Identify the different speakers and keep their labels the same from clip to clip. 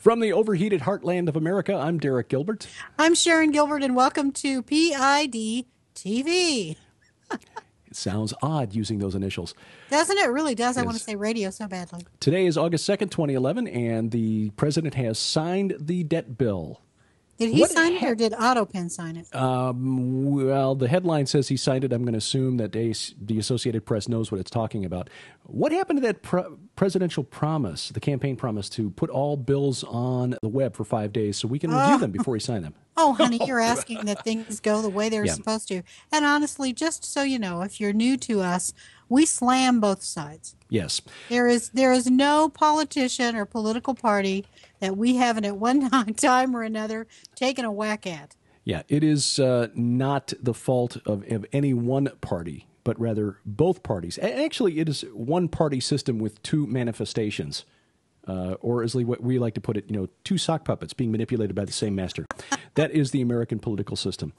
Speaker 1: From the overheated heartland of America, I'm Derek Gilbert.
Speaker 2: I'm Sharon Gilbert, and welcome to PIDtv.
Speaker 1: It sounds odd using those initials.
Speaker 2: Doesn't it? It really does.
Speaker 1: Yes.
Speaker 2: I want to say radio so badly.
Speaker 1: Today is August 2nd, 2011, and the president has signed the debt bill.
Speaker 2: Did he sign it, or did AutoPen sign it?
Speaker 1: Well, the headline says he signed it. I'm going to assume that the Associated Press knows what it's talking about. What happened to that presidential promise, the campaign promise, to put all bills on the web for 5 days so we can review them before he signed them?
Speaker 2: Oh, honey, you're asking that things go the way they're supposed to. And honestly, just so you know, if you're new to us, we slam both sides.
Speaker 1: Yes.
Speaker 2: There is no politician or political party that we haven't at one time or another taken a whack at.
Speaker 1: Yeah, it is not the fault of any one party, but rather both parties. Actually, it is one party system with two manifestations, or as we like to put it, two sock puppets being manipulated by the same master. That is the American political system.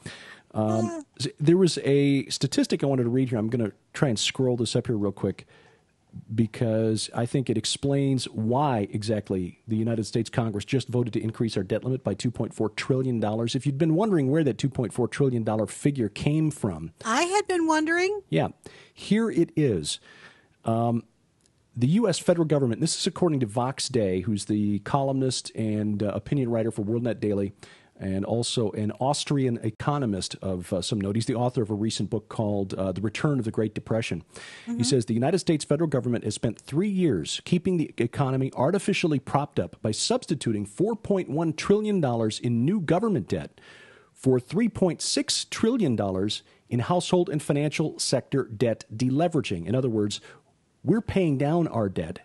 Speaker 1: There was a statistic I wanted to read here. I'm going to try and scroll this up here real quick, because I think it explains why exactly the United States Congress just voted to increase our debt limit by $2.4 trillion. If you'd been wondering where that $2.4 trillion figure came from.
Speaker 2: I had been wondering.
Speaker 1: Yeah. Here it is. The U.S. federal government, this is according to Vox Day, who's the columnist and opinion writer for WorldNet Daily, and also an Austrian economist of some note. He's the author of a recent book called The Return of the Great Depression. He says the United States federal government has spent 3 years keeping the economy artificially propped up by substituting $4.1 trillion in new government debt for $3.6 trillion in household and financial sector debt deleveraging. In other words, we're paying down our debt,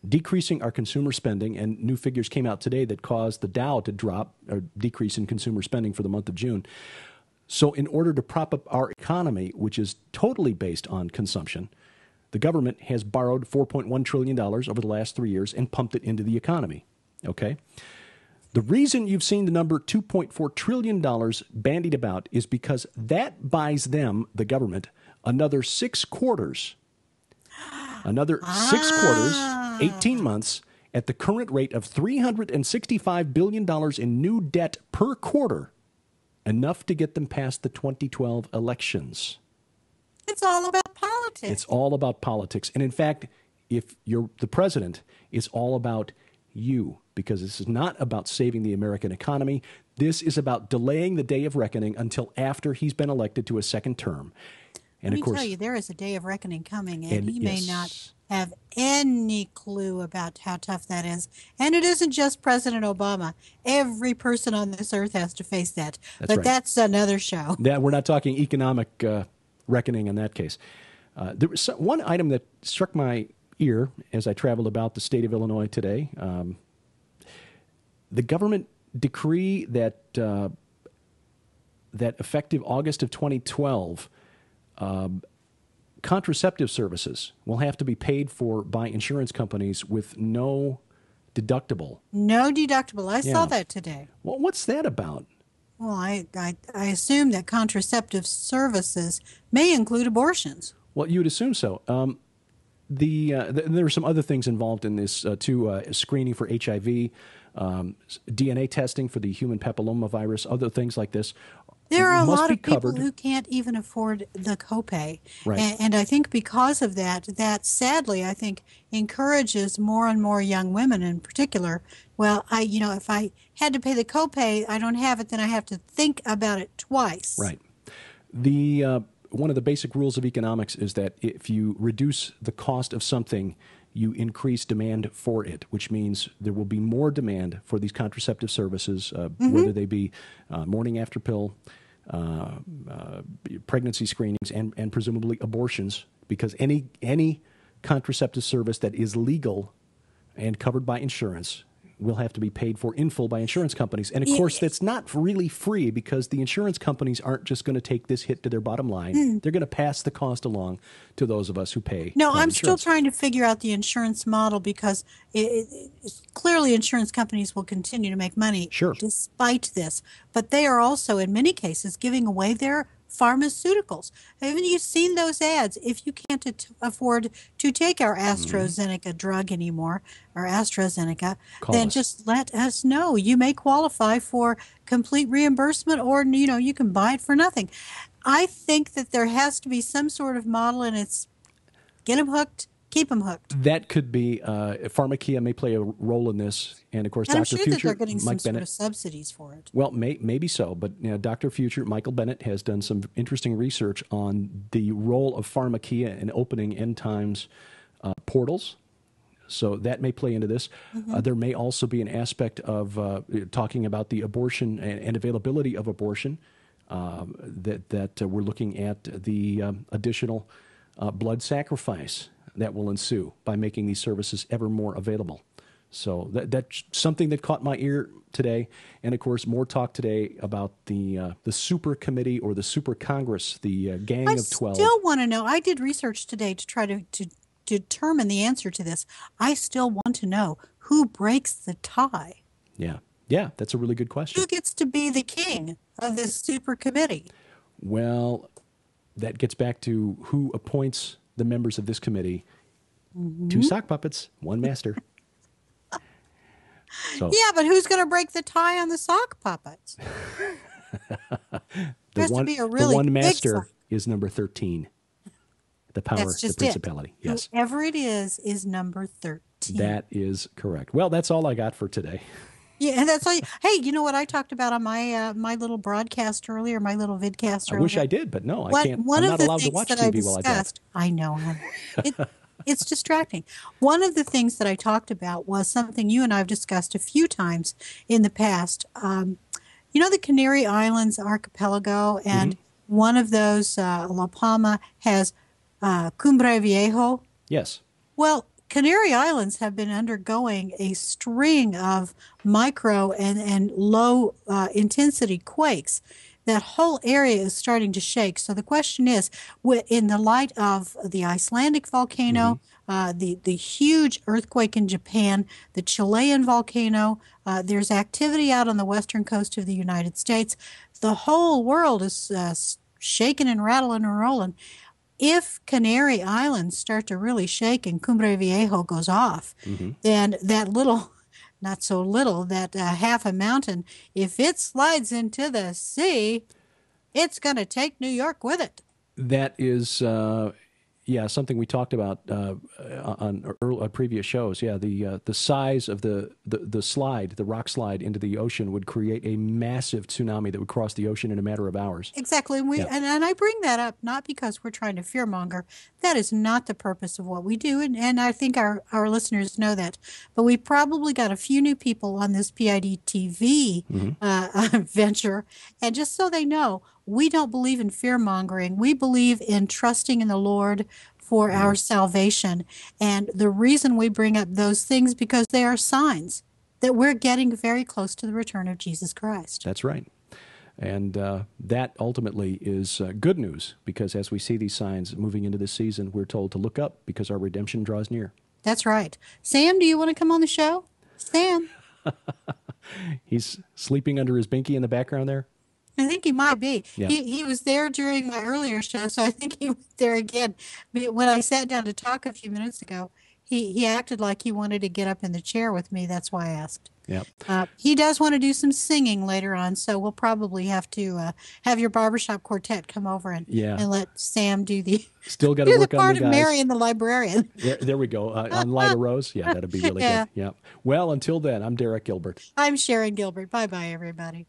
Speaker 1: decreasing our consumer spending, and new figures came out today that caused the Dow to drop or decrease in consumer spending for the month of June. So in order to prop up our economy, which is totally based on consumption, the government has borrowed $4.1 trillion over the last 3 years and pumped it into the economy. Okay? The reason you've seen the number $2.4 trillion bandied about is because that buys them, the government, another 6 quarters. Another 6 quarters, 18 months, at the current rate of $365 billion in new debt per quarter, enough to get them past the 2012 elections.
Speaker 2: It's all about politics.
Speaker 1: It's all about politics. And in fact, if you're the president, it's all about you, because this is not about saving the American economy. This is about delaying the day of reckoning until after he's been elected to a second term. And
Speaker 2: Let
Speaker 1: of course,
Speaker 2: me tell you, there is a day of reckoning coming, and he may not have any clue about how tough that is. And it isn't just President Obama. Every person on this earth has to face that. That's another show.
Speaker 1: Yeah, we're not talking economic reckoning in that case. There was one item that struck my ear as I traveled about the state of Illinois today. The government decree that effective August of 2012, contraceptive services will have to be paid for by insurance companies with no deductible.
Speaker 2: No deductible. I saw that today.
Speaker 1: Well, what's that about?
Speaker 2: Well, I assume that contraceptive services may include abortions.
Speaker 1: Well, you would assume so. There are some other things involved in this, too, screening for HIV, DNA testing for the human papillomavirus, other things like this.
Speaker 2: There are a lot of people who can't even afford the copay.
Speaker 1: Right.
Speaker 2: And I think because of that sadly, I think, encourages more and more young women in particular. Well, if I had to pay the copay, I don't have it, then I have to think about it twice.
Speaker 1: Right. One of the basic rules of economics is that if you reduce the cost of something, you increase demand for it, which means there will be more demand for these contraceptive services, whether they be morning after pill, pregnancy screenings, and presumably abortions, because any contraceptive service that is legal and covered by insurance will have to be paid for in full by insurance companies. And, of course, that's not really free, because the insurance companies aren't just going to take this hit to their bottom line. They're going to pass the cost along to those of us who pay.
Speaker 2: No, I'm still trying to figure out the insurance model, because clearly insurance companies will continue to make money despite this. But they are also, in many cases, giving away their pharmaceuticals. Haven't you seen those ads? If you can't afford to take our AstraZeneca drug anymore, or AstraZeneca, then just let us know. You may qualify for complete reimbursement, or you can buy it for nothing. I think that there has to be some sort of model, and it's get them hooked, keep them hooked.
Speaker 1: That could be. Pharmacia may play a role in this, and of course,
Speaker 2: And
Speaker 1: Dr.
Speaker 2: I'm sure
Speaker 1: Future,
Speaker 2: that they're getting
Speaker 1: Mike
Speaker 2: some
Speaker 1: Bennett,
Speaker 2: sort of subsidies for it.
Speaker 1: Well, maybe so, but Dr. Future, Michael Bennett, has done some interesting research on the role of pharmacia in opening end times portals. So that may play into this. There may also be an aspect of talking about the abortion and availability of abortion. That we're looking at the additional blood sacrifice that will ensue by making these services ever more available. So that's something that caught my ear today. And of course, more talk today about the super committee or the super Congress, the Gang of 12.
Speaker 2: I still want to know. I did research today to try to determine the answer to this. I still want to know who breaks the tie.
Speaker 1: Yeah, that's a really good question.
Speaker 2: Who gets to be the king of this super committee?
Speaker 1: Well, that gets back to who appoints the members of this committee. 2 sock puppets, 1 master. So,
Speaker 2: yeah, but who's going to break the tie on the sock puppets?
Speaker 1: the one master is number 13. The power, the principality.
Speaker 2: It.
Speaker 1: Yes.
Speaker 2: Whoever it is number 13.
Speaker 1: That is correct. Well, that's all I got for today.
Speaker 2: Yeah, and that's all. Hey, you know what I talked about on my my little broadcast earlier, my little vidcast earlier?
Speaker 1: I wish I did, but no, I can't. I'm not allowed to watch TV while I drive.
Speaker 2: I know. It's distracting. One of the things that I talked about was something you and I have discussed a few times in the past. The Canary Islands archipelago, and one of those, La Palma, has Cumbre Viejo.
Speaker 1: Yes.
Speaker 2: Well, Canary Islands have been undergoing a string of micro and low intensity quakes. That whole area is starting to shake. So the question is, in the light of the Icelandic volcano, the huge earthquake in Japan, the Chilean volcano, there's activity out on the western coast of the United States. The whole world is shaking and rattling and rolling. If Canary Islands start to really shake and Cumbre Viejo goes off, then that little, not so little, that half a mountain, if it slides into the sea, it's going to take New York with it.
Speaker 1: That is, something we talked about on previous shows. Yeah, the size of the slide, the rock slide into the ocean would create a massive tsunami that would cross the ocean in a matter of hours.
Speaker 2: Exactly. And I bring that up not because we're trying to fearmonger. That is not the purpose of what we do, and I think our listeners know that. But we probably got a few new people on this PIDtv venture, and just so they know, we don't believe in fear-mongering. We believe in trusting in the Lord for our salvation. And the reason we bring up those things because they are signs that we're getting very close to the return of Jesus Christ.
Speaker 1: That's right. And that ultimately is good news because as we see these signs moving into this season, we're told to look up because our redemption draws near.
Speaker 2: That's right. Sam, do you want to come on the show? Sam?
Speaker 1: He's sleeping under his binky in the background there.
Speaker 2: I think he might be.
Speaker 1: Yeah.
Speaker 2: He was there during my earlier show, so I think he was there again. When I sat down to talk a few minutes ago, he acted like he wanted to get up in the chair with me. That's why I asked.
Speaker 1: Yep.
Speaker 2: He does want to do some singing later on, so we'll probably have to have your barbershop quartet come over and let Sam do the
Speaker 1: still got to work
Speaker 2: part
Speaker 1: on the
Speaker 2: of
Speaker 1: guys.
Speaker 2: Mary and the librarian.
Speaker 1: There we go. On Light a Rose. Yeah, that'd be really good. Yeah. Well, until then, I'm Derek Gilbert.
Speaker 2: I'm Sharon Gilbert. Bye-bye, everybody.